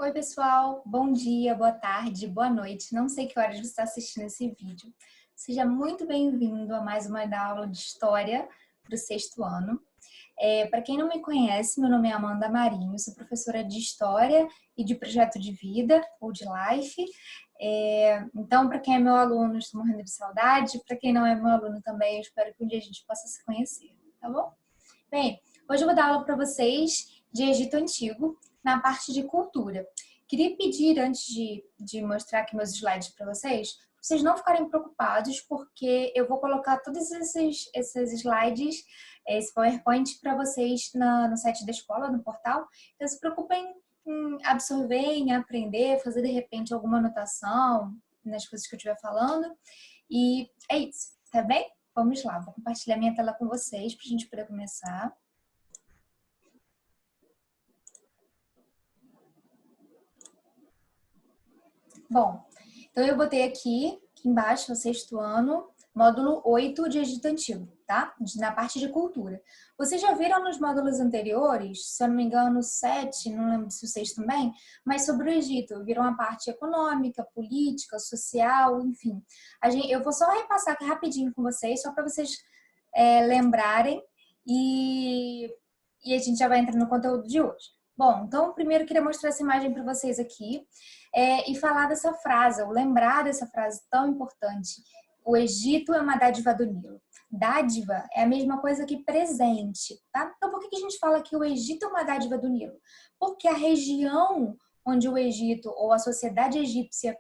Oi, pessoal. Bom dia, boa tarde, boa noite. Não sei que horas você está assistindo esse vídeo. Seja muito bem-vindo a mais uma aula de História para o sexto ano. Para quem não me conhece, meu nome é Amanda Marinho, sou professora de História e de Projeto de Vida, ou de Life. Então, para quem é meu aluno, estou morrendo de saudade. Para quem não é meu aluno também, eu espero que um dia a gente possa se conhecer, tá bom? Bem, hoje eu vou dar aula para vocês de Egito Antigo, na parte de cultura. Queria pedir, antes de mostrar aqui meus slides para vocês não ficarem preocupados, porque eu vou colocar todos esses slides, esse PowerPoint para vocês no site da escola, no portal. Então, se preocupem em absorver, em aprender, fazer de repente alguma anotação nas coisas que eu estiver falando. E é isso, tá bem? Vamos lá, vou compartilhar minha tela com vocês para a gente poder começar. Bom, então eu botei aqui embaixo, o sexto ano, módulo 8 de Egito Antigo, tá? Na parte de cultura. Vocês já viram nos módulos anteriores, se eu não me engano, o 7, não lembro se o 6 também, mas sobre o Egito, viram a parte econômica, política, social, enfim. Eu vou só repassar aqui rapidinho com vocês, só para vocês lembrarem e a gente já vai entrar no conteúdo de hoje. Bom, então primeiro eu queria mostrar essa imagem para vocês aqui e falar dessa frase, ou lembrar dessa frase tão importante. O Egito é uma dádiva do Nilo. Dádiva é a mesma coisa que presente, tá? Então por que a gente fala que o Egito é uma dádiva do Nilo? Porque a região onde o Egito ou a sociedade egípcia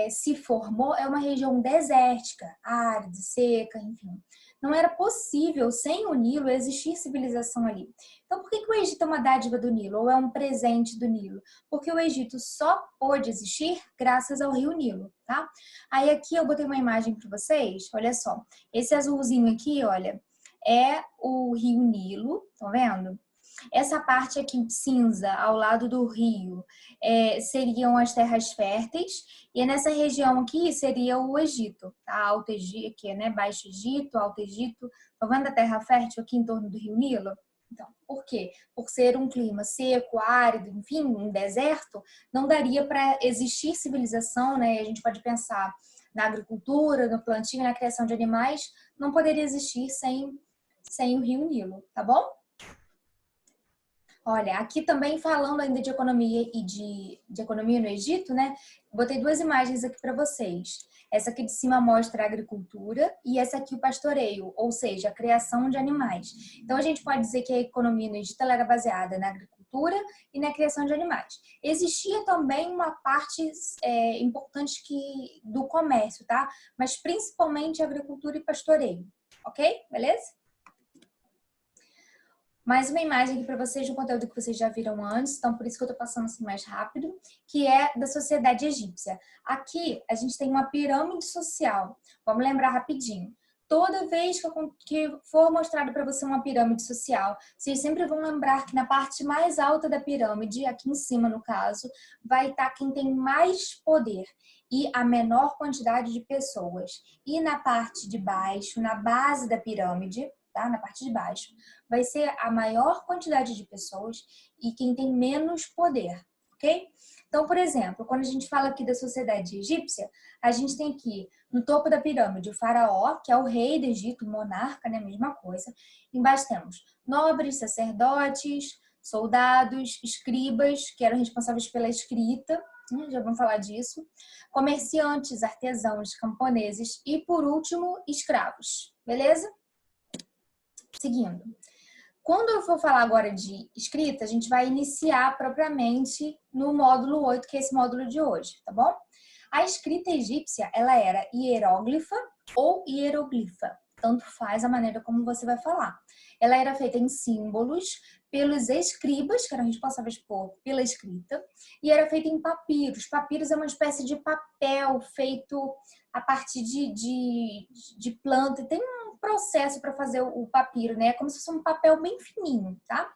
se formou é uma região desértica, árida, seca, enfim. Não era possível, sem o Nilo, existir civilização ali. Então, por que o Egito é uma dádiva do Nilo, ou é um presente do Nilo? Porque o Egito só pôde existir graças ao rio Nilo, tá? Aí aqui eu botei uma imagem para vocês, olha só. Esse azulzinho aqui, olha, é o rio Nilo, estão vendo? Essa parte aqui cinza, ao lado do rio, seriam as terras férteis, e nessa região aqui seria o Egito, tá? Alto Egito, aqui, né? Baixo Egito, Alto Egito. Tá vendo a terra fértil aqui em torno do rio Nilo? Então, por quê? Por ser um clima seco, árido, enfim, um deserto, não daria para existir civilização, né? A gente pode pensar na agricultura, no plantio, na criação de animais, não poderia existir sem o rio Nilo, tá bom? Olha, aqui também falando ainda de economia e de economia no Egito, né? Botei duas imagens aqui para vocês. Essa aqui de cima mostra a agricultura e essa aqui o pastoreio, ou seja, a criação de animais. Então a gente pode dizer que a economia no Egito era baseada na agricultura e na criação de animais. Existia também uma parte importante do comércio, tá? Mas principalmente agricultura e pastoreio, ok? Beleza? Mais uma imagem aqui para vocês de um conteúdo que vocês já viram antes, então por isso que eu estou passando assim mais rápido, que é da sociedade egípcia. Aqui a gente tem uma pirâmide social. Vamos lembrar rapidinho. Toda vez que for mostrado para você uma pirâmide social, vocês sempre vão lembrar que na parte mais alta da pirâmide, aqui em cima no caso, vai estar quem tem mais poder e a menor quantidade de pessoas. E na parte de baixo, na base da pirâmide, tá? Na parte de baixo, vai ser a maior quantidade de pessoas e quem tem menos poder, ok? Então, por exemplo, quando a gente fala aqui da sociedade egípcia, a gente tem aqui no topo da pirâmide o faraó, que é o rei do Egito, o monarca, né? Mesma coisa. Embaixo temos nobres, sacerdotes, soldados, escribas, que eram responsáveis pela escrita, já vamos falar disso, comerciantes, artesãos, camponeses e, por último, escravos, beleza? Seguindo. Quando eu for falar agora de escrita, a gente vai iniciar propriamente no módulo 8, que é esse módulo de hoje, tá bom? A escrita egípcia, ela era hieróglifa ou hieroglifa, tanto faz a maneira como você vai falar. Ela era feita em símbolos pelos escribas, que eram responsáveis pela escrita, e era feita em papiros. Papiros é uma espécie de papel feito a partir de planta, tem um processo para fazer o papiro, né? É como se fosse um papel bem fininho, tá?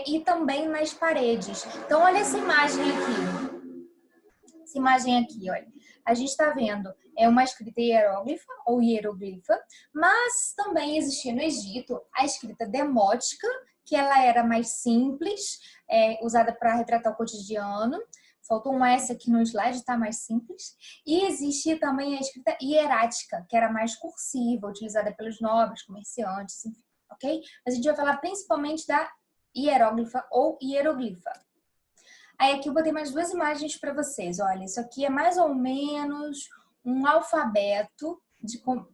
E também nas paredes. Então, olha essa imagem aqui. Essa imagem aqui, olha. A gente está vendo uma escrita hieróglifa ou hieroglifa, mas também existia no Egito a escrita demótica, que ela era mais simples, usada para retratar o cotidiano. Faltou um S aqui no slide, tá mais simples. E existia também a escrita hierática, que era mais cursiva, utilizada pelos nobres, comerciantes, enfim, ok? Mas a gente vai falar principalmente da hieróglifa ou hieroglifa. Aí aqui eu botei mais duas imagens para vocês. Olha, isso aqui é mais ou menos um alfabeto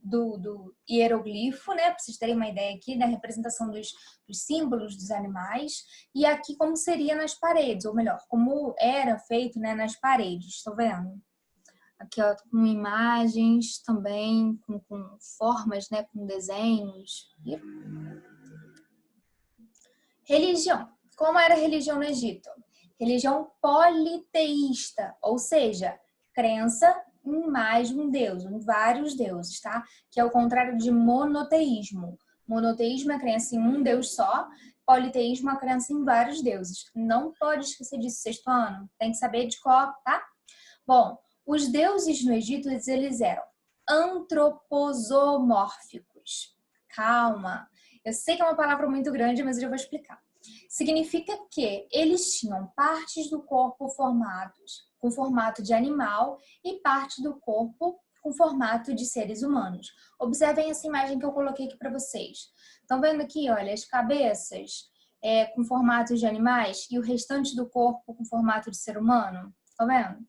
do hieroglifo, né? Para vocês terem uma ideia aqui da representação dos símbolos dos animais. E aqui como seria nas paredes, ou melhor, como era feito, né, nas paredes. Estão vendo? Aqui, ó, com imagens também, com formas, né, com desenhos. Religião. Como era a religião no Egito? Religião politeísta, ou seja, crença em mais um deus, em vários deuses, tá? Que é o contrário de monoteísmo. Monoteísmo é a crença em um deus só, politeísmo é a crença em vários deuses. Não pode esquecer disso, sexto ano. Tem que saber de cor, tá? Bom, os deuses no Egito, eles eram antroposomórficos. Calma. Eu sei que é uma palavra muito grande, mas eu já vou explicar. Significa que eles tinham partes do corpo com formato de animal e parte do corpo com formato de seres humanos. Observem essa imagem que eu coloquei aqui para vocês. Estão vendo aqui, olha, as cabeças com formato de animais e o restante do corpo com formato de ser humano? Tá vendo?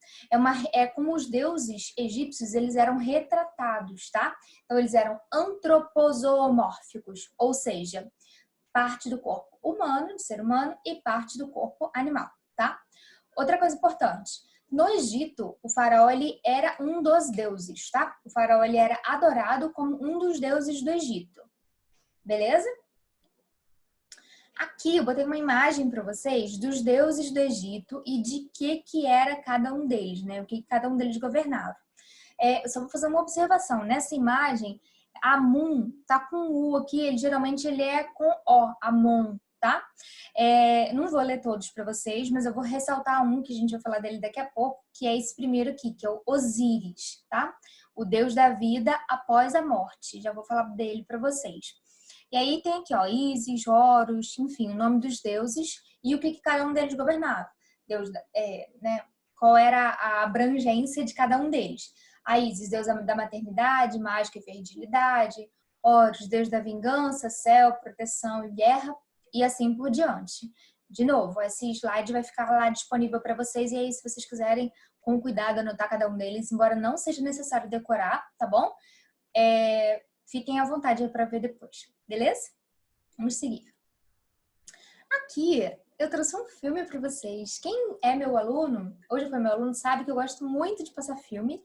É como os deuses egípcios, eles eram retratados, tá? Então, eles eram antroposomórficos, ou seja, parte do corpo humano, de ser humano, e parte do corpo animal, tá? Outra coisa importante, no Egito, o faraó, ele era um dos deuses, tá? O faraó, ele era adorado como um dos deuses do Egito, beleza? Aqui eu botei uma imagem para vocês dos deuses do Egito e de que era cada um deles, né? O que cada um deles governava. Eu só vou fazer uma observação. Nessa imagem, Amun tá com U aqui, geralmente ele é com O, Amon, tá? Não vou ler todos para vocês, mas eu vou ressaltar um que a gente vai falar dele daqui a pouco, que é esse primeiro aqui, que é o Osíris, tá? O deus da vida após a morte. Já vou falar dele para vocês. E aí tem aqui, ó, Ísis, Horus, enfim, o nome dos deuses e o que cada um deles governava. Deus, né? Qual era a abrangência de cada um deles. A Ísis, deus da maternidade, mágica e fertilidade. Horus, deus da vingança, céu, proteção e guerra. E assim por diante. De novo, esse slide vai ficar lá disponível para vocês. E aí, se vocês quiserem, com cuidado, anotar cada um deles, embora não seja necessário decorar, tá bom? Fiquem à vontade para ver depois, beleza? Vamos seguir. Aqui eu trouxe um filme para vocês. Quem é meu aluno, hoje foi meu aluno, sabe que eu gosto muito de passar filme.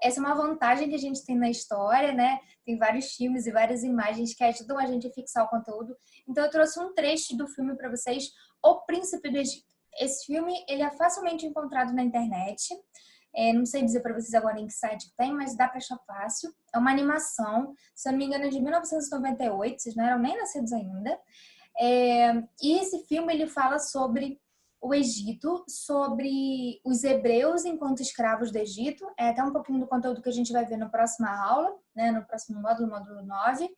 Essa é uma vantagem que a gente tem na história, né? Tem vários filmes e várias imagens que ajudam a gente a fixar o conteúdo. Então eu trouxe um trecho do filme para vocês, O Príncipe do Egito. Esse filme, ele é facilmente encontrado na internet. Não sei dizer para vocês agora em que site que tem, mas dá para achar fácil. É uma animação, se eu não me engano, é de 1998, vocês não eram nem nascidos ainda. E esse filme, ele fala sobre o Egito, sobre os hebreus enquanto escravos do Egito. É até um pouquinho do conteúdo que a gente vai ver na próxima aula, né, no próximo módulo 9.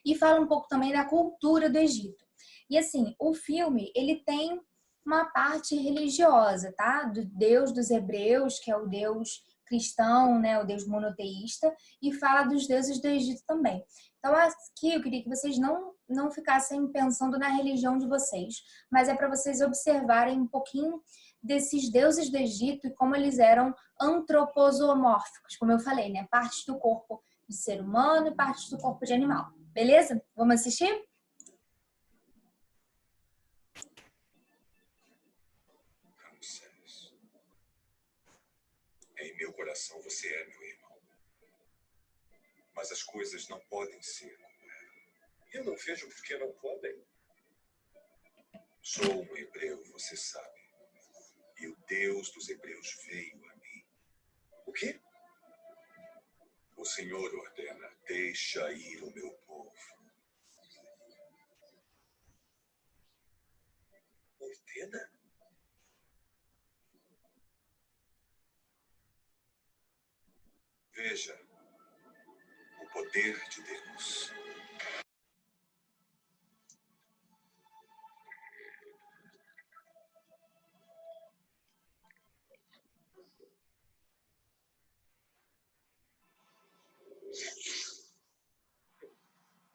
E fala um pouco também da cultura do Egito. E assim, o filme, ele tem uma parte religiosa, tá? Do Deus dos hebreus, que é o Deus cristão, né? O Deus monoteísta, e fala dos deuses do Egito também. Então aqui eu queria que vocês não ficassem pensando na religião de vocês, mas é para vocês observarem um pouquinho desses deuses do Egito e como eles eram antroposomórficos, como eu falei, né? Partes do corpo de ser humano e partes do corpo de animal. Beleza? Vamos assistir? Em meu coração você é meu irmão. Mas as coisas não podem ser como eram. Eu não vejo por que não podem. Sou um hebreu, você sabe. E o Deus dos hebreus veio a mim. O quê? O Senhor ordena, deixa ir o meu povo. Ordena? Veja o poder de Deus.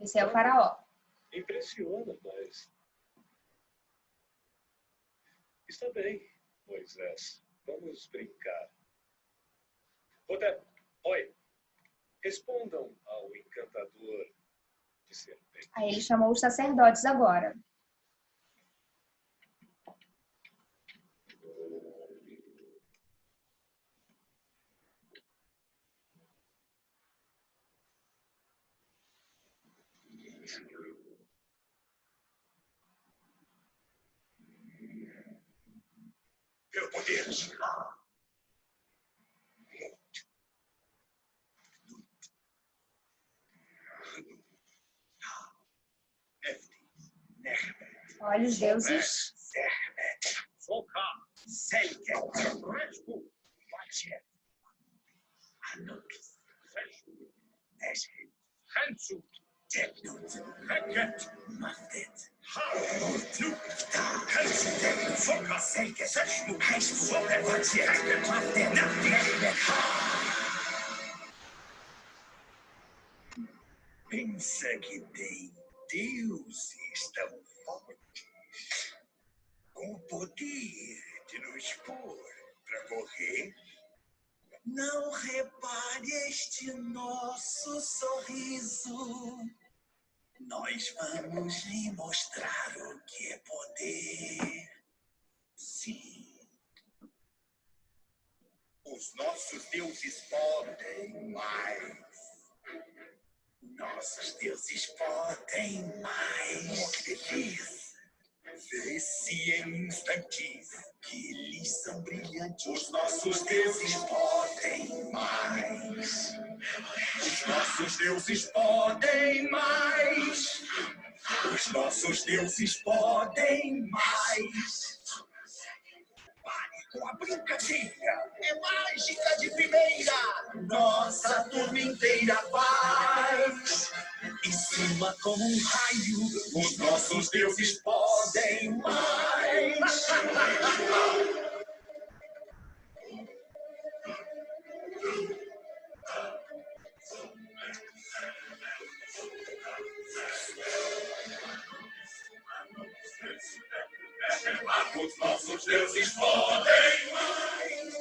Esse é o faraó. Impressiona, mas... Está bem, Moisés. Vamos brincar. Oi, respondam ao encantador de serpentes. Aí ele chamou os sacerdotes agora. Pelo poder. Olha os deuses. Pensa que tem deuses tão fortes com o poder de nos pôr para correr? Não repare este nosso sorriso. Nós vamos lhe mostrar o que é poder. Sim. Os nossos deuses podem mais. Nossos deuses podem mais. Oh, que delícia! Vê-se em instantes que eles são brilhantes. Os nossos deuses podem mais. Os nossos deuses podem mais. Os nossos deuses podem mais. Pare com a brincadeira. É mágica de primeira. Nossa turma inteira faz. Em cima como um raio. Os nossos deuses podem mais. Os nossos deuses podem mais.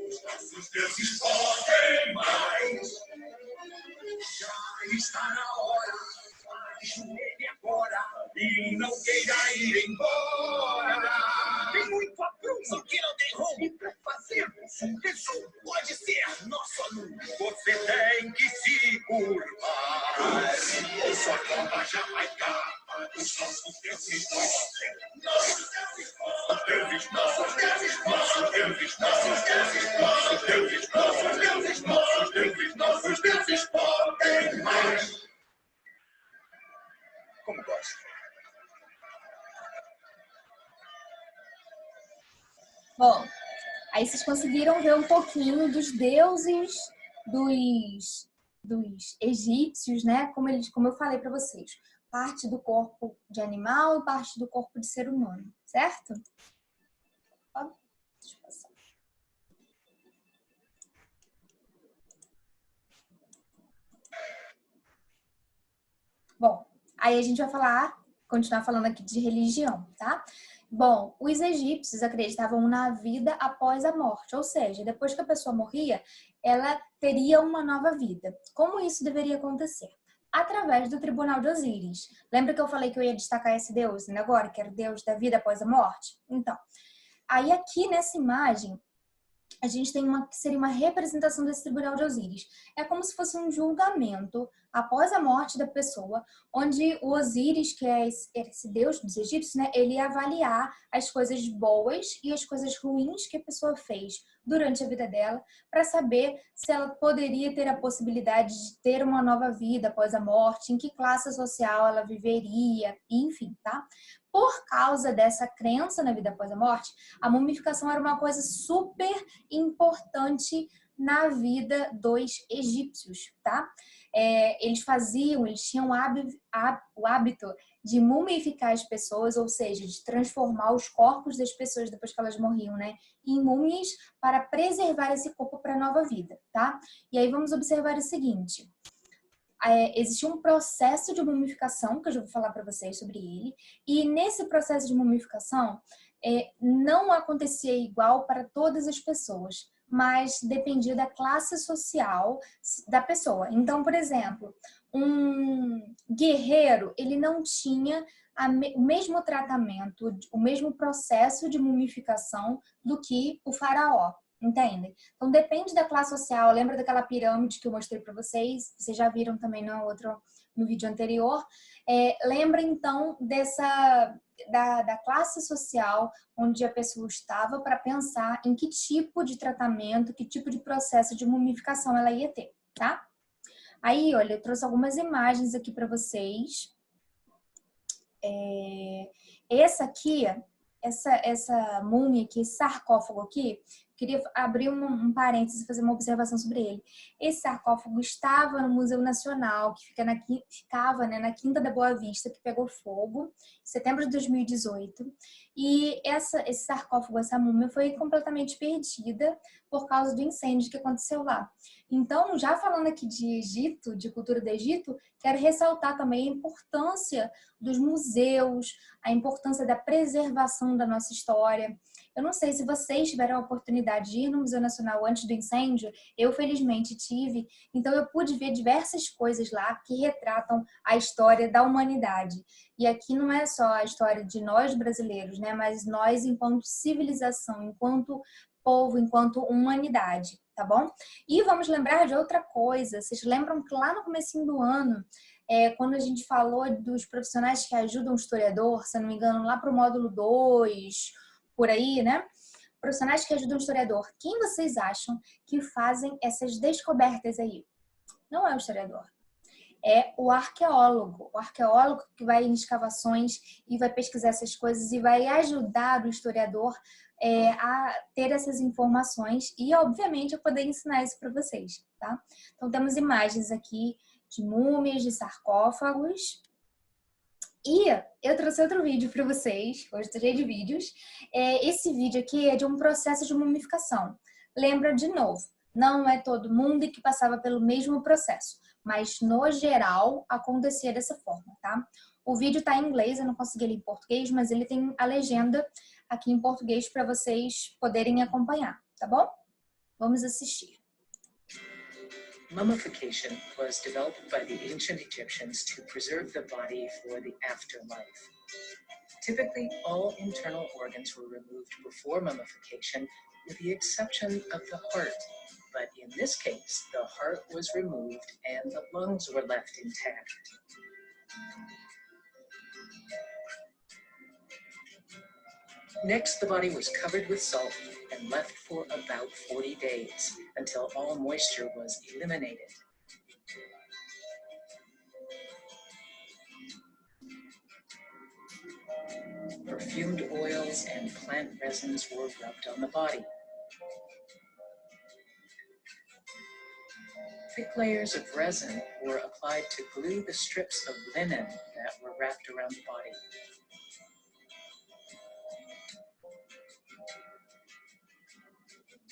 Os nossos deuses podem mais. Já está na hora. Ajoelhe agora e não queira ir embora. Tem muito aprumo que não tem rumo pra fazermos um resumo. Pode ser nosso aluno. Você tem que se curvar. Ou sua conta já vai acabar. Os nossos deuses podem. Nossos deuses podem. Nossos deuses, nossos deuses, nossos deuses, nossos deuses, nossos deuses, nossos deuses, nossos deuses podem mais. Como gosta. Bom, aí vocês conseguiram ver um pouquinho dos deuses dos egípcios, né? Como eu falei para vocês, parte do corpo de animal e parte do corpo de ser humano, certo? Ó, deixa eu passar. Bom, aí a gente vai continuar falando aqui de religião, tá? Bom, os egípcios acreditavam na vida após a morte, ou seja, depois que a pessoa morria, ela teria uma nova vida. Como isso deveria acontecer? Através do tribunal de Osíris. Lembra que eu falei que eu ia destacar esse deus agora, que era o deus da vida após a morte? Então, aí aqui nessa imagem, a gente tem que seria uma representação desse tribunal de Osíris. É como se fosse um julgamento após a morte da pessoa, onde o Osíris, que é esse deus dos egípcios, né, ele ia avaliar as coisas boas e as coisas ruins que a pessoa fez durante a vida dela, para saber se ela poderia ter a possibilidade de ter uma nova vida após a morte, em que classe social ela viveria, enfim, tá? Por causa dessa crença na vida após a morte, a mumificação era uma coisa super importante na vida dos egípcios, tá? Eles tinham o hábito de mumificar as pessoas, ou seja, de transformar os corpos das pessoas depois que elas morriam, né, em múmias para preservar esse corpo para a nova vida, tá? E aí vamos observar o seguinte. existe um processo de mumificação, que eu já vou falar para vocês sobre ele, e nesse processo de mumificação, não acontecia igual para todas as pessoas, mas dependia da classe social da pessoa. Então, por exemplo, um guerreiro, ele não tinha o mesmo tratamento, o mesmo processo de mumificação do que o faraó, entendem? Então, depende da classe social. Lembra daquela pirâmide que eu mostrei para vocês? Vocês já viram também no vídeo anterior. Lembra, então, da classe social onde a pessoa estava para pensar em que tipo de tratamento, que tipo de processo de mumificação ela ia ter, tá? Aí, olha, eu trouxe algumas imagens aqui para vocês. Essa múmia aqui, esse sarcófago aqui, queria abrir um parênteses e fazer uma observação sobre ele. Esse sarcófago estava no Museu Nacional, que ficava na Quinta da Boa Vista, que pegou fogo em setembro de 2018. E esse sarcófago, essa múmia, foi completamente perdida por causa do incêndio que aconteceu lá. Então, já falando aqui de Egito, de cultura do Egito, quero ressaltar também a importância dos museus, a importância da preservação da nossa história. Eu não sei se vocês tiveram a oportunidade de ir no Museu Nacional antes do incêndio, eu felizmente tive, então eu pude ver diversas coisas lá que retratam a história da humanidade. E aqui não é só a história de nós brasileiros, né, mas nós enquanto civilização, enquanto povo, enquanto humanidade, tá bom? E vamos lembrar de outra coisa, vocês lembram que lá no comecinho do ano, quando a gente falou dos profissionais que ajudam o historiador, se não me engano, lá para o módulo 2, por aí, né? Profissionais que ajudam o historiador. Quem vocês acham que fazem essas descobertas aí? Não é o historiador. É o arqueólogo. O arqueólogo que vai em escavações e vai pesquisar essas coisas e vai ajudar o historiador a ter essas informações e, obviamente, a poder ensinar isso para vocês, tá? Então, temos imagens aqui de múmias, de sarcófagos. E eu trouxe outro vídeo para vocês, hoje estou cheio de vídeos. Esse vídeo aqui é de um processo de mumificação. Lembra, de novo, não é todo mundo que passava pelo mesmo processo, mas no geral acontecia dessa forma, tá? O vídeo está em inglês, eu não consegui ler em português, mas ele tem a legenda aqui em português para vocês poderem acompanhar, tá bom? Vamos assistir. Mummification was developed by the ancient Egyptians to preserve the body for the afterlife. Typically, all internal organs were removed before mummification, with the exception of the heart. But in this case, the heart was removed and the lungs were left intact. Next, the body was covered with salt and left for about 40 days until all moisture was eliminated. Perfumed oils and plant resins were rubbed on the body. Thick layers of resin were applied to glue the strips of linen that were wrapped around the body.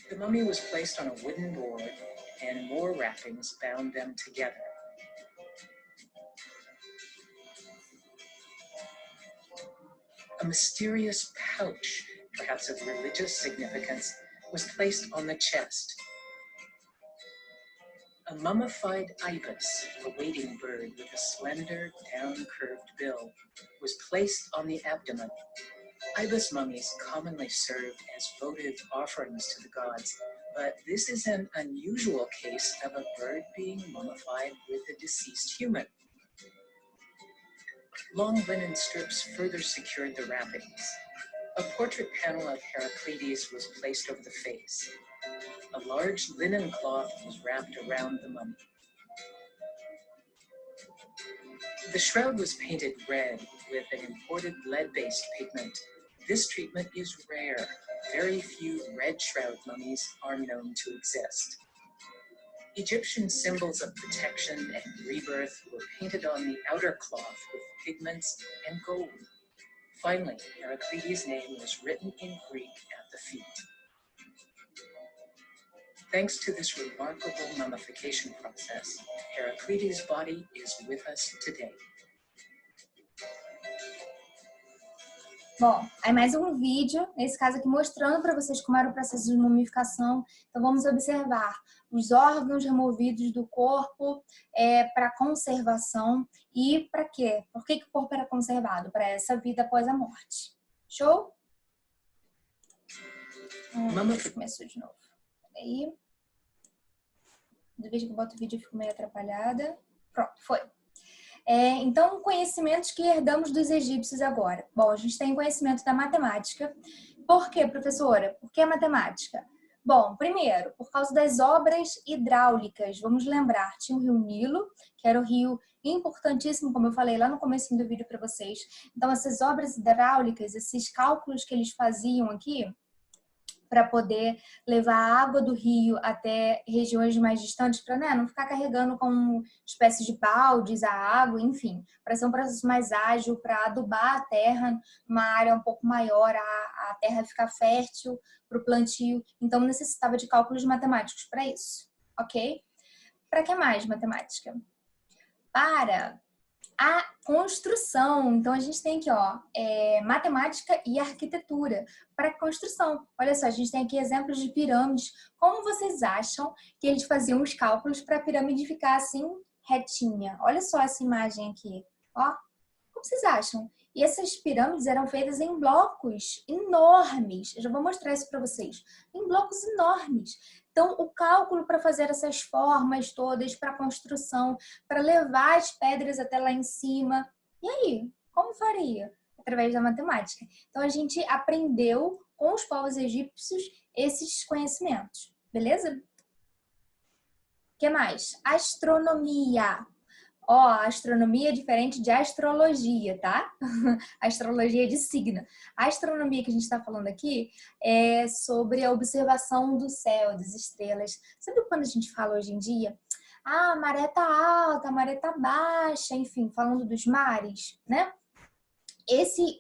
The mummy was placed on a wooden board, and more wrappings bound them together. A mysterious pouch, perhaps of religious significance, was placed on the chest. A mummified ibis, a wading bird with a slender, down-curved bill, was placed on the abdomen. Ibis mummies commonly served as votive offerings to the gods, but this is an unusual case of a bird being mummified with a deceased human. Long linen strips further secured the wrappings. A portrait panel of Heraclides was placed over the face. A large linen cloth was wrapped around the mummy. The shroud was painted red with an imported lead-based pigment. This treatment is rare. Very few red shroud mummies are known to exist. Egyptian symbols of protection and rebirth were painted on the outer cloth with pigments and gold. Finally, Heraclides' name was written in Greek at the feet. Thanks to this remarkable mummification process, Heraclides' body is with us today. Bom, aí mais um vídeo, nesse caso aqui, mostrando para vocês como era o processo de mumificação. Então, vamos observar os órgãos removidos do corpo para conservação e para quê? Por que o corpo era conservado? Para essa vida após a morte. Show? Começou de novo. Aí. Toda vez que eu boto o vídeo eu fico meio atrapalhada. Pronto, foi. Então, conhecimentos que herdamos dos egípcios agora. Bom, a gente tem conhecimento da matemática. Por quê, professora? Por que a matemática? Bom, primeiro, por causa das obras hidráulicas. Vamos lembrar, tinha o rio Nilo, que era o rio importantíssimo, como eu falei lá no começo do vídeo para vocês. Então, essas obras hidráulicas, esses cálculos que eles faziam aqui, para poder levar a água do rio até regiões mais distantes, para não ficar carregando com espécies de baldes a água, enfim, para ser um processo mais ágil, para adubar a terra numa área um pouco maior, a terra ficar fértil para o plantio. Então, necessitava de cálculos matemáticos para isso, ok? Para que mais matemática? Para a construção. Então, a gente tem aqui, ó, matemática e arquitetura para construção. Olha só, a gente tem aqui exemplos de pirâmides. Como vocês acham que eles faziam os cálculos para a pirâmide ficar assim, retinha? Olha só essa imagem aqui, ó. Como vocês acham? E essas pirâmides eram feitas em blocos enormes. Eu já vou mostrar isso para vocês. Em blocos enormes. Então, o cálculo para fazer essas formas todas, para a construção, para levar as pedras até lá em cima. E aí, como faria? Através da matemática. Então, a gente aprendeu com os povos egípcios esses conhecimentos. Beleza? O que mais? Astronomia. Ó, a astronomia é diferente de astrologia, tá? A astrologia é de signo. A astronomia que a gente está falando aqui é sobre a observação do céu, das estrelas. Sabe quando a gente fala hoje em dia? Ah, a maré tá alta, a maré tá baixa, enfim, falando dos mares, né?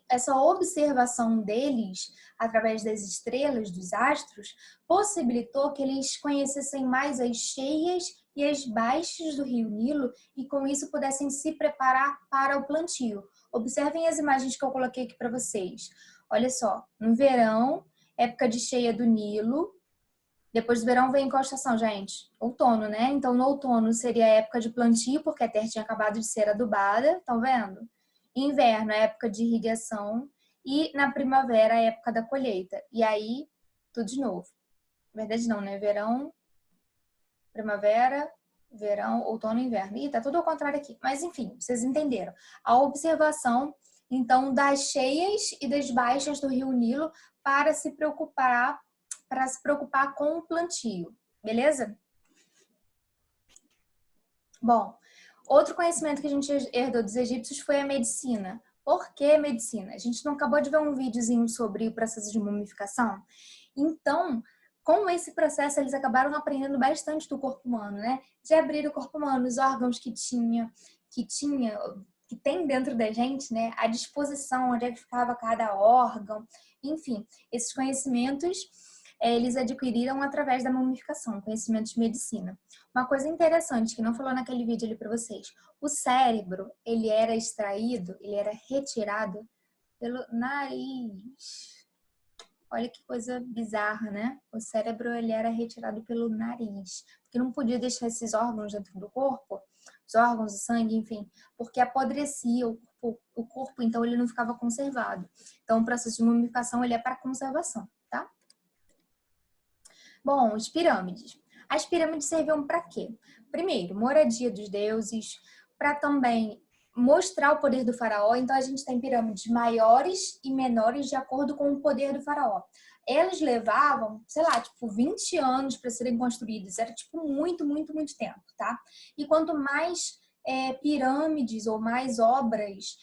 Essa observação deles através das estrelas, dos astros, possibilitou que eles conhecessem mais as cheias e as baixas do rio Nilo e com isso pudessem se preparar para o plantio. Observem as imagens que eu coloquei aqui para vocês. Olha só, no verão, época de cheia do Nilo. Depois do verão vem qual estação, gente? Outono, né? Então no outono seria a época de plantio, porque a terra tinha acabado de ser adubada, estão vendo? Inverno, a época de irrigação. E na primavera, a época da colheita. E aí, tudo de novo. Na verdade não, né? Verão, primavera, verão, outono e inverno. Ih, tá tudo ao contrário aqui. Mas enfim, vocês entenderam. A observação, então, das cheias e das baixas do rio Nilo para se preocupar com o plantio. Beleza? Bom, outro conhecimento que a gente herdou dos egípcios foi a medicina. Por que medicina? A gente não acabou de ver um videozinho sobre o processo de mumificação? Então, com esse processo, eles acabaram aprendendo bastante do corpo humano, né? De abrir o corpo humano, os órgãos que tem dentro da gente, né? A disposição, onde é que ficava cada órgão. Enfim, esses conhecimentos eles adquiriram através da mumificação, conhecimentos de medicina. Uma coisa interessante que não falou naquele vídeo ali para vocês, o cérebro, ele era extraído, ele era retirado pelo nariz. Olha que coisa bizarra, né? O cérebro, ele era retirado pelo nariz, porque não podia deixar esses órgãos dentro do corpo, os órgãos, o sangue, enfim, porque apodrecia o corpo, então ele não ficava conservado. Então o processo de mumificação, ele é para conservação, tá? Bom, as pirâmides. As pirâmides serviam para quê? Primeiro, moradia dos deuses, para também mostrar o poder do faraó. Então, a gente tem pirâmides maiores e menores de acordo com o poder do faraó. Elas levavam, sei lá, tipo 20 anos para serem construídas. Era, tipo, muito, muito, muito tempo, tá? E quanto mais pirâmides ou mais obras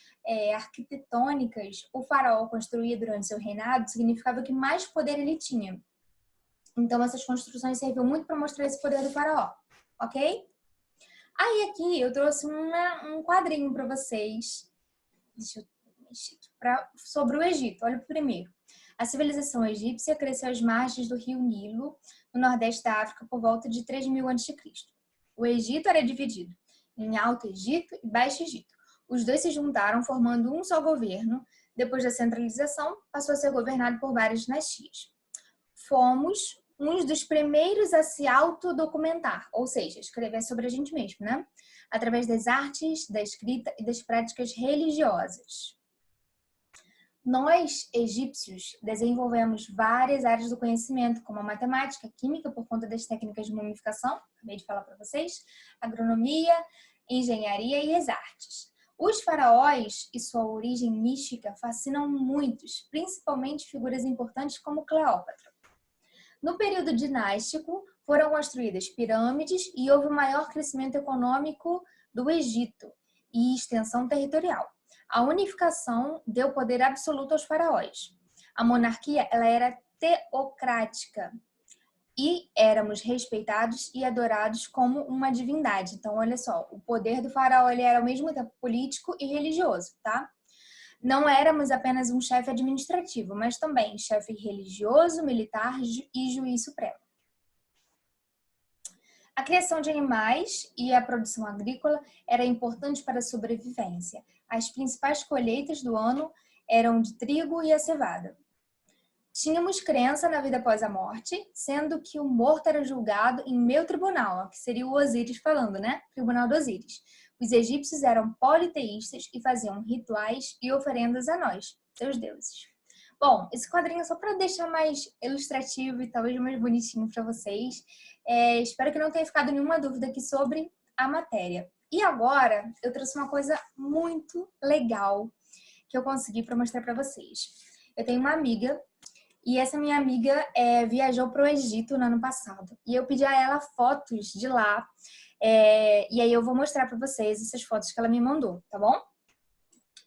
arquitetônicas o faraó construía durante seu reinado, significava que mais poder ele tinha. Então, essas construções serviam muito para mostrar esse poder do faraó, ok? Aí, aqui, eu trouxe um quadrinho para vocês. Deixa eu mexer aqui. Sobre o Egito. Olha o primeiro. A civilização egípcia cresceu às margens do rio Nilo, no nordeste da África, por volta de 3000 a.C. O Egito era dividido em Alto Egito e Baixo Egito. Os dois se juntaram, formando um só governo. Depois da centralização, passou a ser governado por várias dinastias. Fomos uns dos primeiros a se autodocumentar, ou seja, escrever sobre a gente mesmo, né? Através das artes, da escrita e das práticas religiosas. Nós, egípcios, desenvolvemos várias áreas do conhecimento, como a matemática, a química, por conta das técnicas de mumificação, acabei de falar para vocês, agronomia, engenharia e as artes. Os faraós e sua origem mística fascinam muitos, principalmente figuras importantes como Cleópatra. No período dinástico, foram construídas pirâmides e houve o maior crescimento econômico do Egito e extensão territorial. A unificação deu poder absoluto aos faraós. A monarquia ela era teocrática e éramos respeitados e adorados como uma divindade. Então, olha só, o poder do faraó ele era ao mesmo tempo político e religioso, tá? Não éramos apenas um chefe administrativo, mas também chefe religioso, militar e juiz supremo. A criação de animais e a produção agrícola era importante para a sobrevivência. As principais colheitas do ano eram de trigo e a cevada. Tínhamos crença na vida após a morte, sendo que o morto era julgado em meu tribunal, que seria o Osíris falando, né? Tribunal do Osíris. Os egípcios eram politeístas e faziam rituais e oferendas a nós, seus deuses. Bom, esse quadrinho é só para deixar mais ilustrativo e talvez mais bonitinho para vocês. Espero que não tenha ficado nenhuma dúvida aqui sobre a matéria. E agora, eu trouxe uma coisa muito legal que eu consegui para mostrar para vocês. Eu tenho uma amiga e essa minha amiga viajou para o Egito no ano passado. E eu pedi a ela fotos de lá. E aí eu vou mostrar para vocês essas fotos que ela me mandou, tá bom?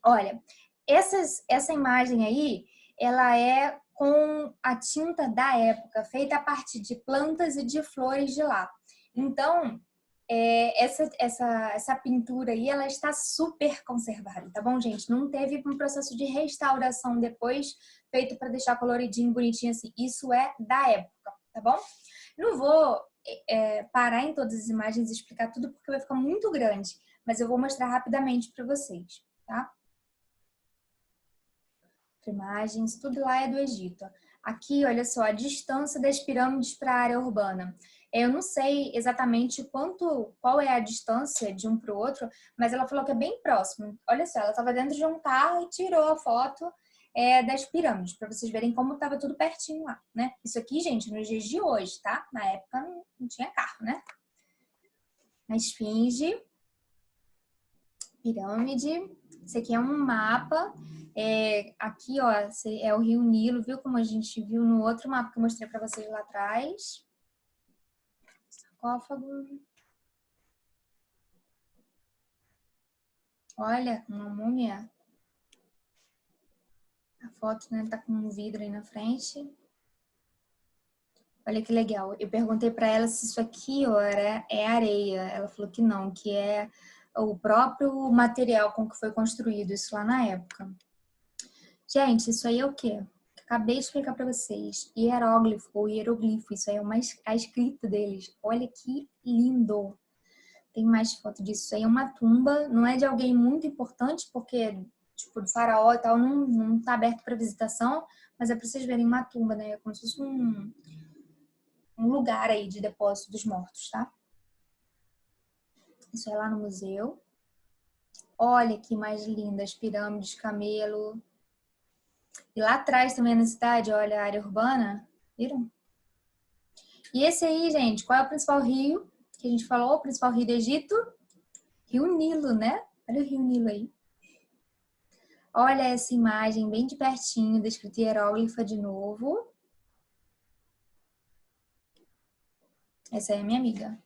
Olha, essa imagem aí, ela é com a tinta da época, feita a partir de plantas e de flores de lá. Então, essa pintura aí, ela está super conservada, tá bom, gente? Não teve um processo de restauração depois, feito para deixar coloridinho, bonitinho assim. Isso é da época, tá bom? Não vou parar em todas as imagens e explicar tudo, porque vai ficar muito grande. Mas eu vou mostrar rapidamente para vocês, tá? Imagens, tudo lá é do Egito. Aqui, olha só, a distância das pirâmides para a área urbana. Eu não sei exatamente qual é a distância de um para o outro, mas ela falou que é bem próximo. Olha só, ela estava dentro de um carro e tirou a foto das pirâmides, para vocês verem como estava tudo pertinho lá, né? Isso aqui, gente, nos dias de hoje, tá? Na época não tinha carro, né? A esfinge, pirâmide. Isso aqui é um mapa. Aqui, ó, é o Rio Nilo, viu? Como a gente viu no outro mapa que eu mostrei para vocês lá atrás. Sarcófago. Olha, uma múmia. A foto, né, tá com um vidro aí na frente. Olha que legal. Eu perguntei para ela se isso aqui, ó, é areia. Ela falou que não, que é o próprio material com que foi construído isso lá na época. Gente, isso aí é o quê? Acabei de explicar para vocês. Hieróglifo ou hieroglifo. Isso aí é a escrita deles. Olha que lindo. Tem mais foto disso. Isso aí é uma tumba. Não é de alguém muito importante, porque, tipo, do faraó e tal, não tá aberto para visitação. Mas é para vocês verem uma tumba, né? É como se fosse um lugar aí de depósito dos mortos, tá? Isso é lá no museu. Olha que mais linda. As pirâmides, camelo. E lá atrás também na cidade, olha a área urbana. Viram? E esse aí, gente, qual é o principal rio que a gente falou? O principal rio do Egito? Rio Nilo, né? Olha o Rio Nilo aí. Olha essa imagem bem de pertinho, descrita em hieróglifa de novo. Essa aí é minha amiga.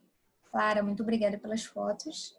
Clara, muito obrigada pelas fotos.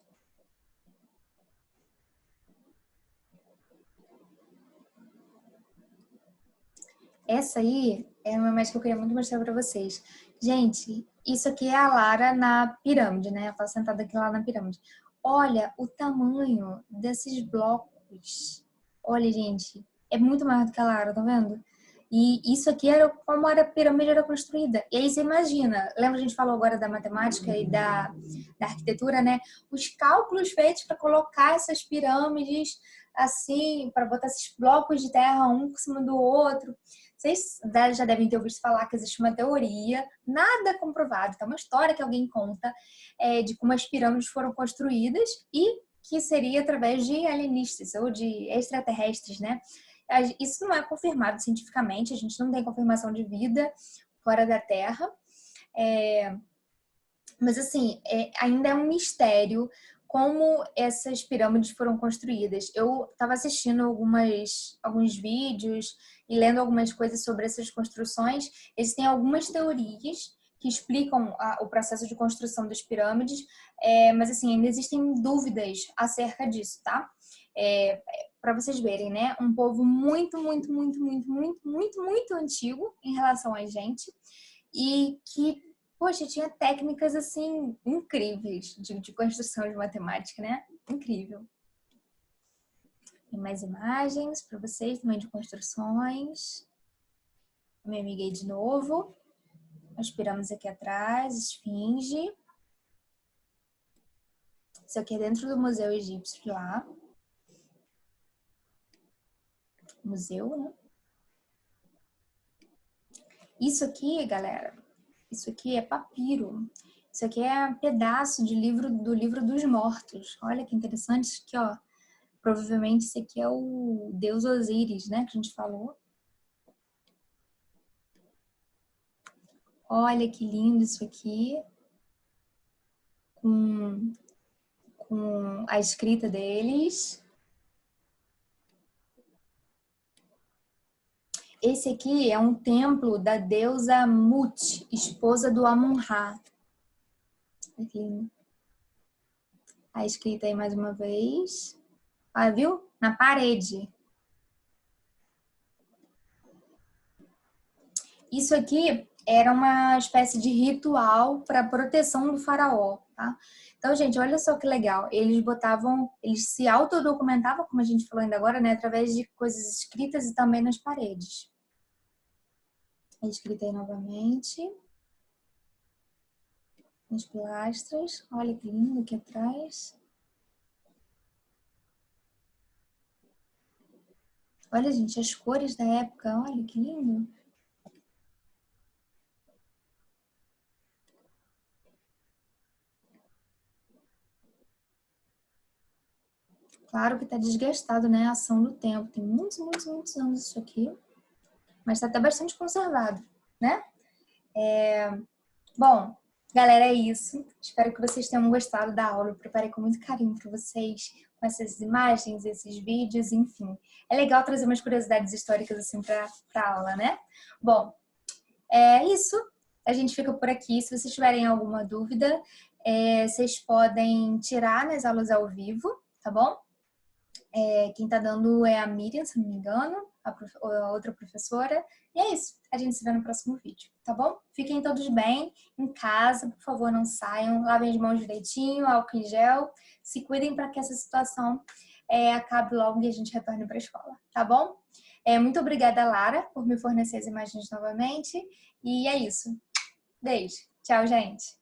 Essa aí é uma imagem que eu queria muito mostrar para vocês. Gente, isso aqui é a Lara na pirâmide, né? Ela tá sentada aqui lá na pirâmide. Olha o tamanho desses blocos. Olha, gente, é muito maior do que a Lara, tá vendo? E isso aqui era como a pirâmide era construída. E aí você imagina, lembra que a gente falou agora da matemática e da arquitetura, né? Os cálculos feitos para colocar essas pirâmides assim, para botar esses blocos de terra um por cima do outro. Vocês já devem ter ouvido falar que existe uma teoria, nada comprovado, tá? Uma história que alguém conta de como as pirâmides foram construídas e que seria através de alienistas ou de extraterrestres, né? Isso não é confirmado cientificamente, a gente não tem confirmação de vida fora da Terra. Mas, assim, ainda é um mistério como essas pirâmides foram construídas. Eu estava assistindo alguns vídeos e lendo algumas coisas sobre essas construções. Eles têm algumas teorias que explicam o processo de construção das pirâmides, mas, assim, ainda existem dúvidas acerca disso, tá? Para vocês verem, né? Um povo muito, muito, muito, muito, muito, muito, muito antigo em relação a gente e que, poxa, tinha técnicas, assim, incríveis de construção de matemática, né? Incrível. Tem mais imagens para vocês também de construções. Me amiguei de novo. As pirâmides aqui atrás, esfinge. Isso aqui é dentro do Museu Egípcio lá. Museu, né? Isso aqui, galera, isso aqui é papiro. Isso aqui é um pedaço do livro dos mortos. Olha que interessante isso aqui, ó. Provavelmente esse aqui é o deus Osíris, né, que a gente falou. Olha que lindo isso aqui. Com a escrita deles. Esse aqui é um templo da deusa Mut, esposa do Amun-Ra. Olha que lindo. A escrita aí mais uma vez. Ah, viu? Na parede. Isso aqui era uma espécie de ritual para proteção do faraó, tá? Então, gente, olha só que legal. Eles se autodocumentavam, como a gente falou ainda agora, né? Através de coisas escritas e também nas paredes. A escrita aí novamente. Nas pilastras. Olha que lindo aqui atrás. Olha, gente, as cores da época. Olha que lindo. Claro que está desgastado, né? A ação do tempo. Tem muitos, muitos, muitos anos isso aqui. Mas está até bastante conservado, né? Bom, galera, é isso. Espero que vocês tenham gostado da aula. Eu preparei com muito carinho para vocês, com essas imagens, esses vídeos, enfim. É legal trazer umas curiosidades históricas assim para a aula, né? Bom, é isso. A gente fica por aqui. Se vocês tiverem alguma dúvida, vocês podem tirar nas aulas ao vivo, tá bom? Quem tá dando é a Miriam, se não me engano, a outra professora. E é isso. A gente se vê no próximo vídeo, tá bom? Fiquem todos bem em casa, por favor, não saiam. Lavem as mãos direitinho, álcool em gel. Se cuidem para que essa situação acabe logo e a gente retorne para a escola, tá bom? Muito obrigada, Lara, por me fornecer as imagens novamente. E é isso. Beijo. Tchau, gente.